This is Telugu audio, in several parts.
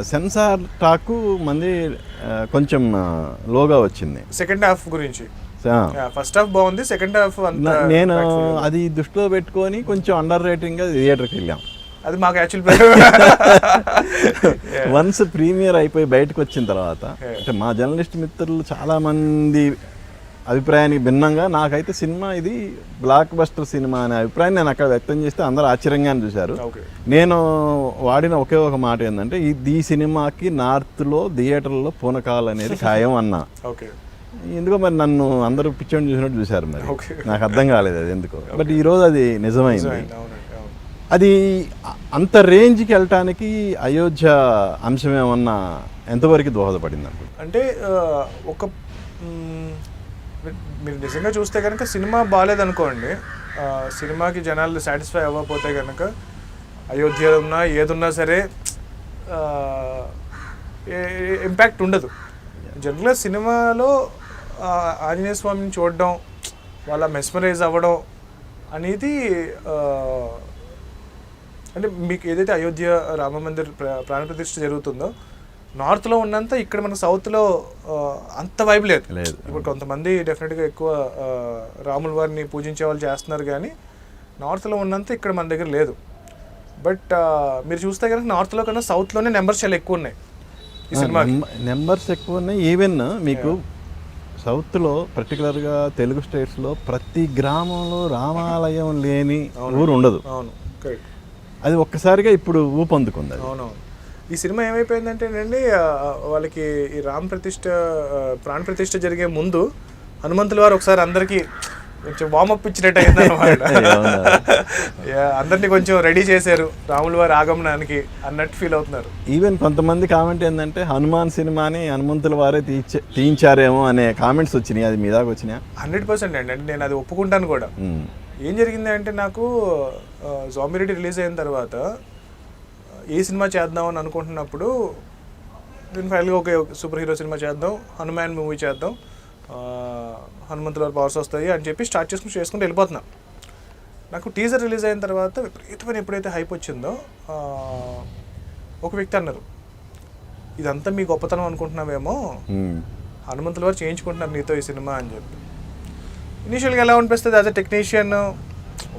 సెన్సార్ టాక్ మంది కొంచెం లోగా వచ్చింది సెకండ్ హాఫ్ గురించి. ఫస్ట్ హాఫ్ బాగుంది, సెకండ్ హాఫ్ నేను అది దృష్టిలో పెట్టుకొని కొంచెం అండర్ రేటింగ్ గా థియేటర్కి వెళ్ళాం. అది మాకు యాక్చువల్ వన్స్ ప్రీమియర్ అయిపోయి బయటకు వచ్చిన తర్వాత అంటే మా జర్నలిస్ట్ మిత్రులు చాలా మంది అభిప్రాయానికి భిన్నంగా నాకైతే సినిమా ఇది బ్లాక్ బస్టర్ సినిమా అనే అభిప్రాయం నేను అక్కడ వ్యక్తం చేస్తే అందరూ ఆశ్చర్యంగానే చూశారు. నేను వాడిన ఒకే ఒక మాట ఏంటంటే ఈ సినిమాకి నార్త్లో థియేటర్లో పూనకాలు అనేది ఖాయం అన్నా. ఎందుకో మరి నన్ను అందరూ పిచ్చోని చూసినట్టు చూశారు, మరి నాకు అర్థం కాలేదు అది ఎందుకో. బట్ ఈరోజు అది నిజమైంది. అది అంత రేంజ్కి వెళ్ళటానికి అయోధ్య అంశం ఏమన్నా ఎంతవరకు దోహదపడింది అంటే ఒక మీరు నిజంగా చూస్తే కనుక సినిమా బాగాలేదనుకోండి, సినిమాకి జనాలు సాటిస్ఫై అవ్వకపోతే కనుక అయోధ్య ఉన్నా ఏదున్నా సరే ఇంపాక్ట్ ఉండదు. జనరల్గా సినిమాలో ఆంజనేయ స్వామిని చూడడం, వాళ్ళ మెస్మరైజ్ అవ్వడం అనేది అంటే మీకు ఏదైతే అయోధ్య రామ మందిర్ ప్రాణప్రతిష్ఠ జరుగుతుందో నార్త్లో ఉన్నంత ఇక్కడ మన సౌత్లో అంత వైబ్ లేదు. ఇప్పుడు కొంతమంది డెఫినెట్గా ఎక్కువ రాముల వారిని పూజించే వాళ్ళు చేస్తున్నారు, కానీ నార్త్లో ఉన్నంత ఇక్కడ మన దగ్గర లేదు. బట్ మీరు చూస్తే కనుక నార్త్లో కన్నా సౌత్లోనే నెంబర్స్ చాలా ఎక్కువ ఉన్నాయి ఈ సినిమా. నెంబర్స్ ఎక్కువ ఉన్నాయి. ఈవెన్ మీకు సౌత్లో పర్టికులర్గా తెలుగు స్టేట్స్లో ప్రతి గ్రామంలో రామాలయం లేని ఊరు ఉండదు. అవును, అది ఒక్కసారిగా ఇప్పుడు ఊపందుకుంది. అవునవును. ఈ సినిమా ఏమైపోయిందంటే అండి, వాళ్ళకి ఈ ప్రాణ ప్రతిష్ఠ జరిగే ముందు హనుమంతుల వారు ఒకసారి అందరికీ కొంచెం వార్మప్ ఇచ్చినట్టు అయింది అనమాట. అందరినీ కొంచెం రెడీ చేశారు రాముల వారి ఆగమనానికి అన్నట్టు ఫీల్ అవుతున్నారు. ఈవెన్ కొంతమంది కామెంట్ ఏంటంటే హనుమాన్ సినిమాని హనుమంతుల వారే తీయించారేమో అనే కామెంట్స్ వచ్చినాయి. అది మీ దాకా వచ్చినాయా? 100% అండి. అంటే నేను అది ఒప్పుకుంటాను కూడా. ఏం జరిగింది అంటే, నాకు జోంబీ రిలీజ్ అయిన తర్వాత ఏ సినిమా చేద్దాం అని అనుకుంటున్నప్పుడు నేను ఫైనల్గా ఒక సూపర్ హీరో సినిమా చేద్దాం, హనుమాన్ మూవీ చేద్దాం, హనుమంతుల వారి పవర్స్ వస్తాయి అని చెప్పి స్టార్ట్ చేసుకుంటూ వెళ్ళిపోతున్నా. నాకు టీజర్ రిలీజ్ అయిన తర్వాత విపరీతమైన ఎప్పుడైతే హైప్ వచ్చిందో ఒక వ్యక్తి అన్నారు, ఇదంతా మీ గొప్పతనం అనుకుంటున్నావేమో, హనుమంతుల వారు చేయించుకుంటున్నారు నీతో ఈ సినిమా అని చెప్పి. ఇనీషియల్గా ఎలా అనిపిస్తుంది యాజ్ అ టెక్నీషియన్,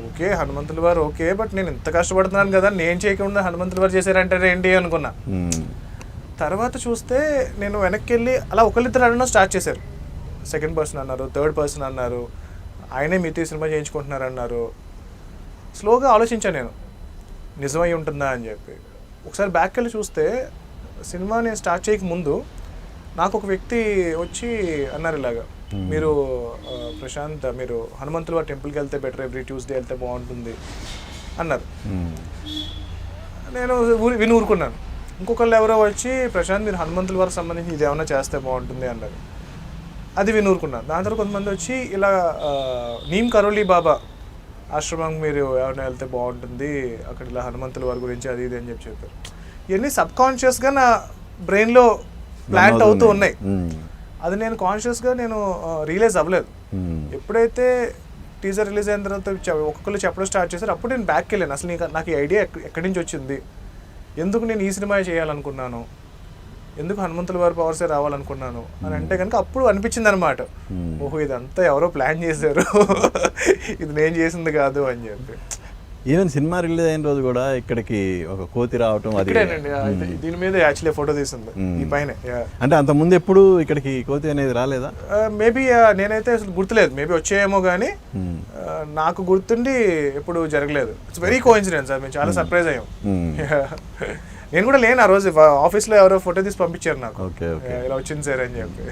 ఓకే హనుమంతుల వారు ఓకే, బట్ నేను ఇంత కష్టపడుతున్నాను కదా, నేను చేయకుండా హనుమంతుల వారు చేశారంటారు ఏంటి అనుకున్నా. తర్వాత చూస్తే నేను వెనక్కి వెళ్ళి అలా ఒకరిద్దరు అనడం స్టార్ట్ చేశారు. సెకండ్ పర్సన్ అన్నారు, థర్డ్ పర్సన్ అన్నారు, ఆయనే మీతో సినిమా చేయించుకుంటున్నారు అన్నారు. స్లోగా ఆలోచించాను నేను, నిజమై ఉంటుందా అని చెప్పి. ఒకసారి బ్యాక్ వెళ్ళి చూస్తే సినిమా నేను స్టార్ట్ చేయక ముందు నాకు ఒక వ్యక్తి వచ్చి అన్నారు ఇలాగా, మీరు ప్రశాంత్ మీరు హనుమంతుల వారి టెంపుల్కి వెళ్తే బెటర్, ఎవ్రీ ట్యూస్డే వెళ్తే బాగుంటుంది అన్నారు. నేను విని ఊరుకున్నాను. ఇంకొకళ్ళు ఎవరో వచ్చి ప్రశాంత్ మీరు హనుమంతుల వారికి సంబంధించి ఇది ఏమైనా చేస్తే బాగుంటుంది అన్నారు. అది విని ఊరుకున్నాను. దాని తర్వాత కొంతమంది వచ్చి ఇలా నీమ్ కరోలి బాబా ఆశ్రమం మీరు ఏమైనా వెళ్తే బాగుంటుంది, అక్కడ ఇలా హనుమంతుల వారి గురించి అది ఇది అని చెప్పారు. ఇవన్నీ సబ్కాన్షియస్గా నా బ్రెయిన్లో ప్లాంట్ అవుతూ ఉన్నాయి. అది నేను కాన్షియస్గా నేను రియలైజ్ అవ్వలేదు. ఎప్పుడైతే టీజర్ రిలీజ్ అయిన తర్వాత ఒక్కొక్కరు చెప్పడం స్టార్ట్ చేశారు, అప్పుడు నేను బ్యాక్కి వెళ్ళాను. అసలు నాకు ఈ ఐడియా ఎక్కడి నుంచి వచ్చింది, ఎందుకు నేను ఈ సినిమా చేయాలనుకున్నాను, ఎందుకు హనుమంతుల వారి పవర్సే రావాలనుకున్నాను అని అంటే కనుక అప్పుడు అనిపించింది అనమాట, ఓహో ఇదంతా ఎవరో ప్లాన్ చేశారు, ఇది నేను చేసింది కాదు అని చెప్పి. ఈవెన్ సినిమా రిలీజ్ అయిన రోజు కూడా ఇక్కడికి ఒక కోతి రావటం, అది దీని మీద యాక్చువల్లీ ఫోటో తీసింది ఈ పైన. అంటే అంత ముందు ఎప్పుడు ఇక్కడికి కోతి అనేది రాలేదా? మేబీ నేనైతే అసలు గుర్తులేదు, మేబీ వచ్చాయేమో కానీ నాకు గుర్తుండి ఎప్పుడు జరగలేదు. It's very coincidence. అది మేము చాలా సర్ప్రైజ్ అయ్యాం. నేను కూడా లేను ఆ రోజు, ఆఫీస్లో ఎవరో ఫోటో తీసి పంపించారు నాకు, ఇలా వచ్చింది సార్ అని చెప్పి.